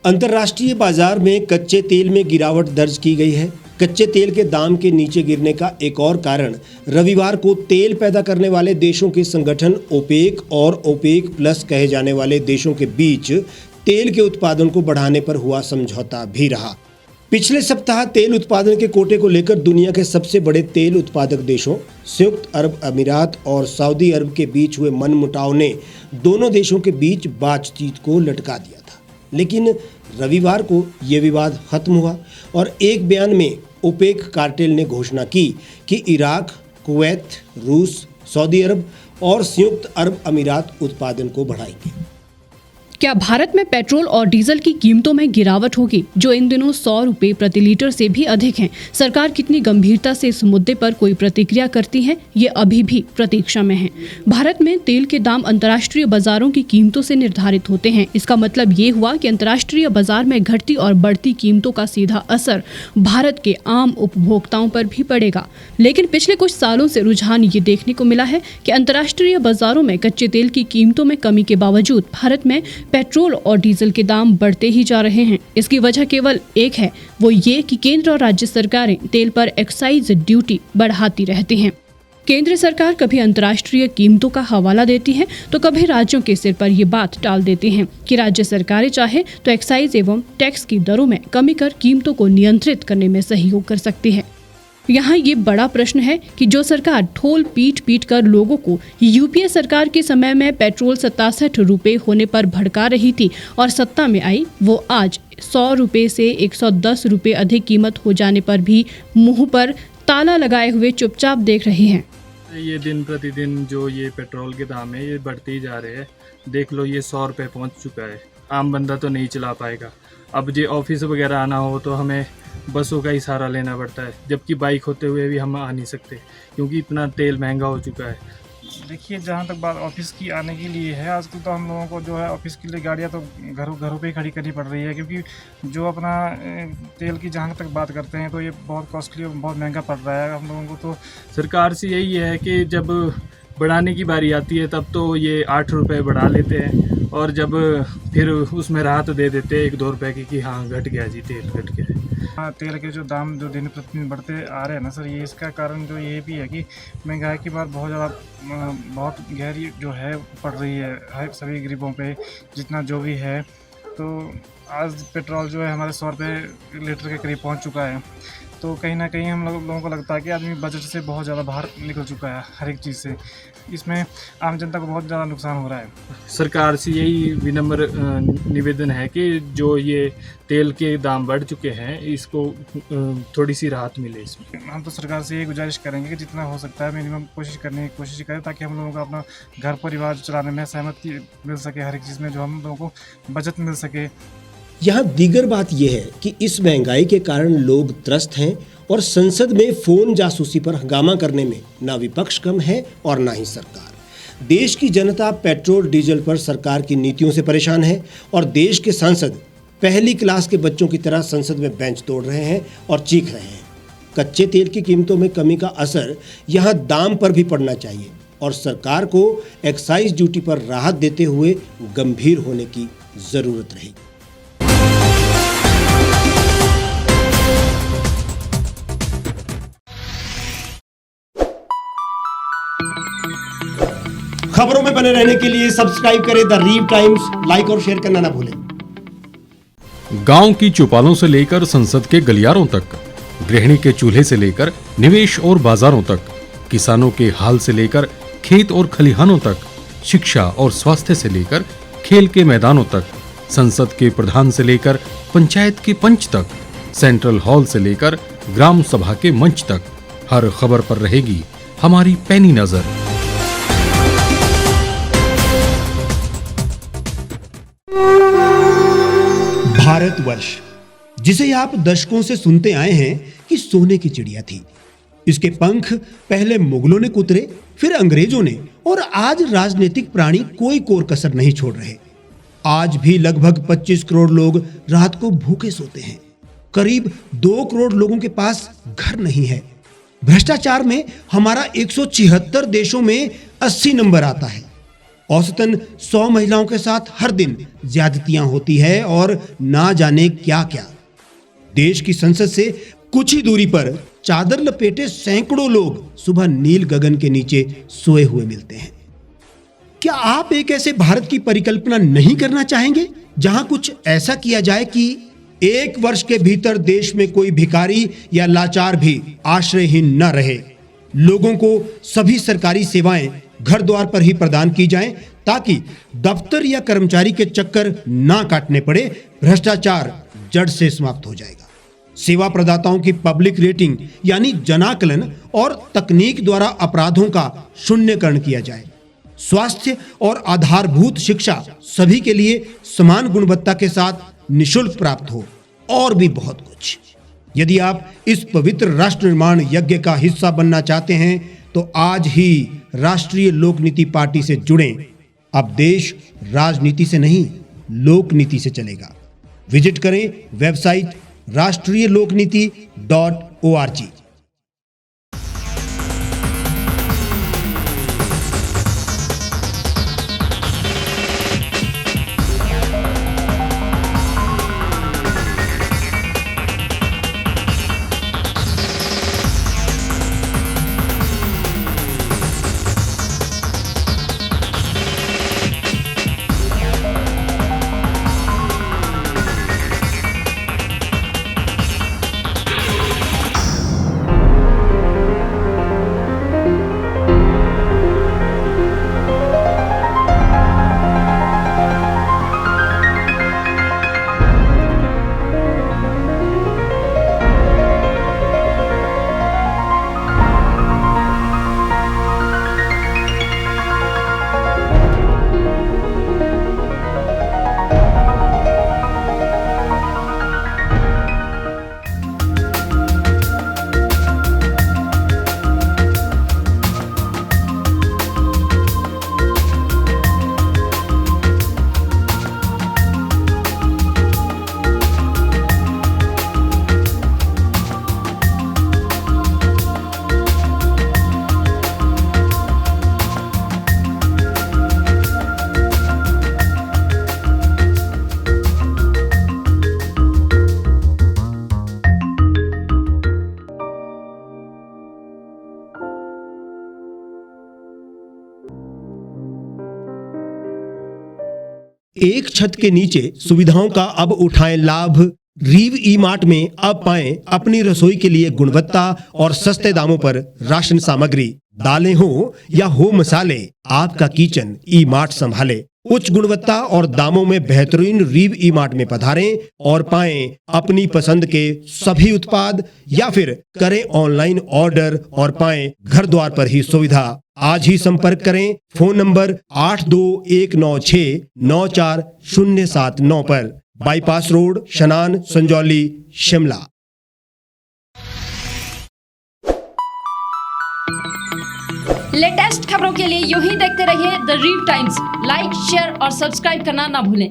अंतर्राष्ट्रीय बाजार में कच्चे तेल में गिरावट दर्ज की गई है। कच्चे तेल के दाम के नीचे गिरने का एक और कारण रविवार को तेल पैदा करने वाले देशों के संगठन ओपेक और ओपेक प्लस कहे जाने वाले देशों के बीच तेल के उत्पादन को बढ़ाने पर हुआ समझौता भी रहा। पिछले सप्ताह तेल उत्पादन के कोटे को लेकर दुनिया के सबसे बड़े तेल उत्पादक देशों संयुक्त अरब अमीरात और सऊदी अरब के बीच हुए मनमुटाव ने दोनों देशों के बीच बातचीत को लटका दिया था। लेकिन रविवार को यह विवाद खत्म हुआ और एक बयान में ओपेक कार्टेल ने घोषणा की कि इराक, कुवैत, रूस, सऊदी अरब और संयुक्त अरब अमीरात उत्पादन को बढ़ाएंगे। क्या भारत में पेट्रोल और डीजल की कीमतों में गिरावट होगी, जो इन दिनों 100 रुपए प्रति लीटर से भी अधिक हैं? सरकार कितनी गंभीरता से इस मुद्दे पर कोई प्रतिक्रिया करती है, ये अभी भी प्रतीक्षा में है। भारत में तेल के दाम अंतर्राष्ट्रीय बाजारों की कीमतों से निर्धारित होते हैं। इसका मतलब ये हुआ कि अंतर्राष्ट्रीय बाजार में घटती और बढ़ती कीमतों का सीधा असर भारत के आम उपभोक्ताओं पर भी पड़ेगा। लेकिन पिछले कुछ सालों से रुझान ये देखने को मिला है कि अंतर्राष्ट्रीय बाजारों में कच्चे तेल की कीमतों में कमी के बावजूद भारत में पेट्रोल और डीजल के दाम बढ़ते ही जा रहे हैं। इसकी वजह केवल एक है, वो ये कि केंद्र और राज्य सरकारें तेल पर एक्साइज ड्यूटी बढ़ाती रहती हैं। केंद्र सरकार कभी अंतर्राष्ट्रीय कीमतों का हवाला देती है तो कभी राज्यों के सिर पर ये बात टाल देती हैं कि राज्य सरकारें चाहे तो एक्साइज एवं टैक्स की दरों में कमी कर कीमतों को नियंत्रित करने में सहयोग कर सकती है। यहाँ ये बड़ा प्रश्न है कि जो सरकार ढोल पीट पीट कर लोगों को यूपीए सरकार के समय में पेट्रोल 67 रुपए होने पर भड़का रही थी और सत्ता में आई, वो आज 100 रुपए से 110 रुपए अधिक कीमत हो जाने पर भी मुंह पर ताला लगाए हुए चुपचाप देख रही हैं। ये दिन प्रतिदिन जो ये पेट्रोल के दाम है ये बढ़ते ही जा रहे हैं। देख लो, ये 100 रुपये पहुँच चुका है। आम बंदा तो नहीं चला पाएगा। अब जो ऑफिस वगैरह आना हो तो हमें बसों का ही सहारा लेना पड़ता है, जबकि बाइक होते हुए भी हम आ नहीं सकते क्योंकि इतना तेल महंगा हो चुका है। देखिए, जहाँ तक बात ऑफिस की आने के लिए है, आजकल तो हम लोगों को जो है ऑफिस के लिए गाड़ियाँ तो घरों पे ही खड़ी करनी पड़ रही है, क्योंकि जो अपना तेल की जहाँ तक बात करते हैं तो ये बहुत कॉस्टली और बहुत महंगा पड़ रहा है हम लोगों को। तो सरकार से यही है कि जब बढ़ाने की बारी आती है तब तो ये 8 रुपये बढ़ा लेते हैं और जब फिर उसमें राहत दे देते हैं 1-2 रुपये की कि हाँ घट गया जी, तेल घट गया। हाँ, तेल के जो दाम जो दिन प्रतिदिन बढ़ते आ रहे हैं ना सर, ये इसका कारण जो ये भी है कि महंगाई की बात बहुत गहरी जो है पड़ रही है सभी गरीबों पे, जितना जो भी है। तो आज पेट्रोल जो है हमारे 100 रुपये लीटर के करीब पहुंच चुका है। तो कहीं ना कहीं हम लोगों को लगता है कि आदमी बजट से बहुत ज़्यादा बाहर निकल चुका है हर एक चीज़ से। इसमें आम जनता को बहुत ज़्यादा नुकसान हो रहा है। सरकार से यही विनम्र निवेदन है कि जो ये तेल के दाम बढ़ चुके हैं इसको थोड़ी सी राहत मिले इसमें। हम तो सरकार से यही गुजारिश करेंगे कि जितना हो सकता है मिनिमम कोशिश करें ताकि हम लोगों को अपना घर परिवार चलाने में सहमति मिल सके, हर एक चीज़ में जो हम लोगों को बचत मिल सके। यहाँ दीगर बात यह है कि इस महंगाई के कारण लोग त्रस्त हैं और संसद में फोन जासूसी पर हंगामा करने में ना विपक्ष कम है और ना ही सरकार। देश की जनता पेट्रोल डीजल पर सरकार की नीतियों से परेशान है और देश के सांसद पहली क्लास के बच्चों की तरह संसद में बेंच तोड़ रहे हैं और चीख रहे हैं। कच्चे तेल की कीमतों में कमी का असर यहाँ दाम पर भी पड़ना चाहिए और सरकार को एक्साइज ड्यूटी पर राहत देते हुए गंभीर होने की जरूरत रहेगी। खबरों में बने रहने के लिए सब्सक्राइब करें द रीव टाइम्स, लाइक और शेयर करना ना भूलें। गांव की चौपालों से लेकर संसद के गलियारों तक, गृहिणी के चूल्हे से लेकर निवेश और बाजारों तक, किसानों के हाल से लेकर खेत और खलिहानों तक, शिक्षा और स्वास्थ्य से लेकर खेल के मैदानों तक, संसद के प्रधान से लेकर पंचायत के पंच तक, सेंट्रल हॉल से लेकर ग्राम सभा के मंच तक, हर खबर पर रहेगी हमारी पैनी नजर। भारतवर्ष, जिसे आप दशकों से सुनते आए हैं कि सोने की चिड़िया थी। इसके पंख पहले मुगलों ने कुतरे, फिर अंग्रेजों ने, और आज राजनीतिक प्राणी कोई कोर कसर नहीं छोड़ रहे। आज भी लगभग 25 करोड़ लोग रात को भूखे सोते हैं। करीब 2 करोड़ लोगों के पास घर नहीं है। भ्रष्टाचार में हमारा 176 देशों में 80 नंबर आता है। औसतन 100 महिलाओं के साथ हर दिन ज्यादतियां होती है और ना जाने क्या क्या। देश की संसद से कुछ ही दूरी पर चादर लपेटे सैकड़ों लोग सुबह नील गगन के नीचे सोए हुए मिलते हैं। क्या आप एक ऐसे भारत की परिकल्पना नहीं करना चाहेंगे जहां कुछ ऐसा किया जाए कि 1 वर्ष के भीतर देश में कोई भिखारी या लाचार भी आश्रयहीन न रहे, लोगों को सभी सरकारी सेवाएं घर द्वार पर ही प्रदान की जाएं ताकि दफ्तर या कर्मचारी के चक्कर ना काटने पड़े, भ्रष्टाचार जड़ से समाप्त हो जाएगा। सेवा प्रदाताओं की पब्लिक रेटिंग यानी जनाकलन और तकनीक द्वारा अपराधों का शून्यकरण किया जाए। स्वास्थ्य और आधारभूत शिक्षा सभी के लिए समान गुणवत्ता के साथ निशुल्क प्राप्त हो और भी बहुत कुछ। यदि आप इस पवित्र राष्ट्र निर्माण यज्ञ का हिस्सा बनना चाहते हैं तो आज ही राष्ट्रीय लोक नीति पार्टी से जुड़ें। अब देश राजनीति से नहीं, लोक नीति से चलेगा। विजिट करें वेबसाइट rashtriyalokniti.org। एक छत के नीचे सुविधाओं का अब उठाएं लाभ। रीव ई मार्ट में अब पाएं अपनी रसोई के लिए गुणवत्ता और सस्ते दामों पर राशन सामग्री। दालें हो या हो मसाले, आपका किचन ई मार्ट संभाले। उच्च गुणवत्ता और दामों में बेहतरीन रीव ई मार्ट में पधारें और पाएं अपनी पसंद के सभी उत्पाद, या फिर करें ऑनलाइन ऑर्डर और पाएं घर द्वार पर ही सुविधा। आज ही संपर्क करें फोन नंबर 8219694079 पर, बाईपास रोड, शनान, संजौली, शिमला। लेटेस्ट खबरों के लिए यूं ही देखते रहिए द रीव टाइम्स। लाइक, शेयर और सब्सक्राइब करना ना भूलें।